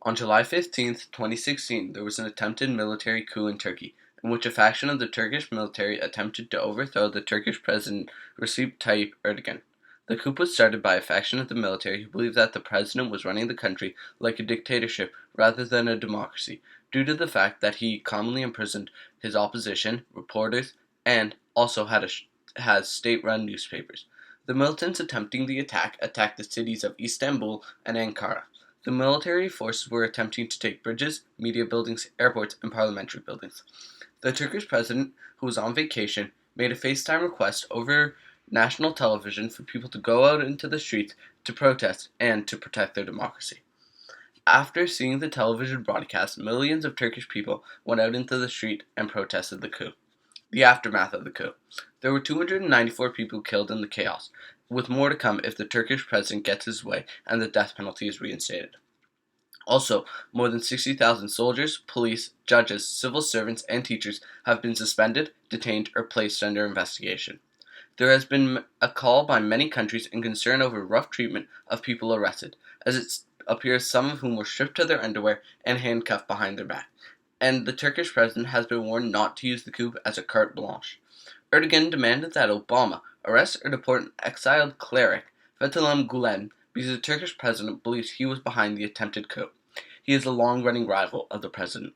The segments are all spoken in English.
On July 15, 2016, there was an attempted military coup in Turkey, in which a faction of the Turkish military attempted to overthrow the Turkish President Recep Tayyip Erdogan. The coup was started by a faction of the military who believed that the president was running the country like a dictatorship rather than a democracy, due to the fact that he commonly imprisoned his opposition, reporters, and also has state-run newspapers. The militants attempting the attack attacked the cities of Istanbul and Ankara. The military forces were attempting to take bridges, media buildings, airports, and parliamentary buildings. The Turkish president, who was on vacation, made a FaceTime request over national television for people to go out into the streets to protest and to protect their democracy. After seeing the television broadcast, millions of Turkish people went out into the street and protested the coup. The aftermath of the coup. There were 294 people killed in the chaos, with more to come if the Turkish president gets his way and the death penalty is reinstated. Also, more than 60,000 soldiers, police, judges, civil servants, and teachers have been suspended, detained, or placed under investigation. There has been a call by many countries in concern over rough treatment of people arrested, as it appears some of whom were stripped to their underwear and handcuffed behind their back. And the Turkish president has been warned not to use the coup as a carte blanche. Erdogan demanded that Obama arrest or deport an exiled cleric, Fethullah Gulen, because the Turkish president believes he was behind the attempted coup. He is a long-running rival of the president.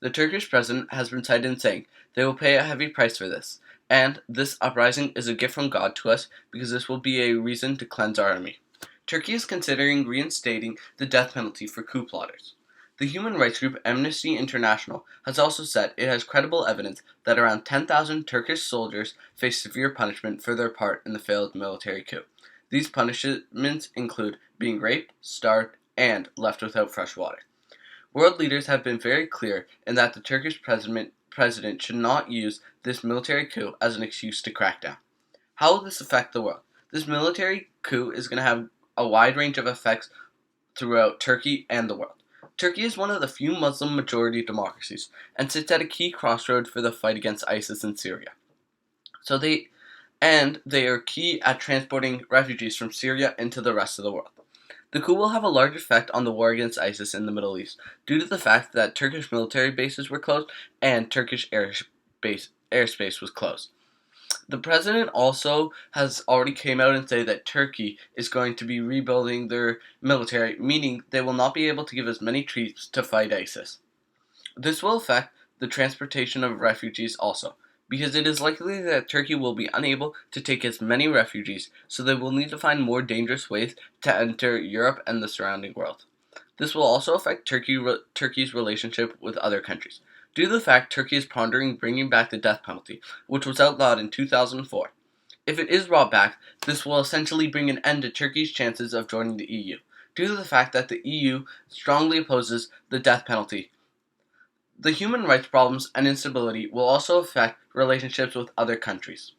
The Turkish president has been cited in saying, "They will pay a heavy price for this, and this uprising is a gift from God to us because this will be a reason to cleanse our army." Turkey is considering reinstating the death penalty for coup plotters. The human rights group Amnesty International has also said it has credible evidence that around 10,000 Turkish soldiers face severe punishment for their part in the failed military coup. These punishments include being raped, starved, and left without fresh water. World leaders have been very clear in that the Turkish president should not use this military coup as an excuse to crack down. How will this affect the world? This military coup is going to have a wide range of effects throughout Turkey and the world. Turkey is one of the few Muslim-majority democracies and sits at a key crossroads for the fight against ISIS in Syria. They are key at transporting refugees from Syria into the rest of the world. The coup will have a large effect on the war against ISIS in the Middle East, due to the fact that Turkish military bases were closed and Turkish airspace was closed. The president also has already came out and said that Turkey is going to be rebuilding their military, meaning they will not be able to give as many troops to fight ISIS. This will affect the transportation of refugees also, because it is likely that Turkey will be unable to take as many refugees, so they will need to find more dangerous ways to enter Europe and the surrounding world. This will also affect Turkey's relationship with other countries, due to the fact Turkey is pondering bringing back the death penalty, which was outlawed in 2004. If it is brought back, this will essentially bring an end to Turkey's chances of joining the EU, due to the fact that the EU strongly opposes the death penalty. The human rights problems and instability will also affect relationships with other countries.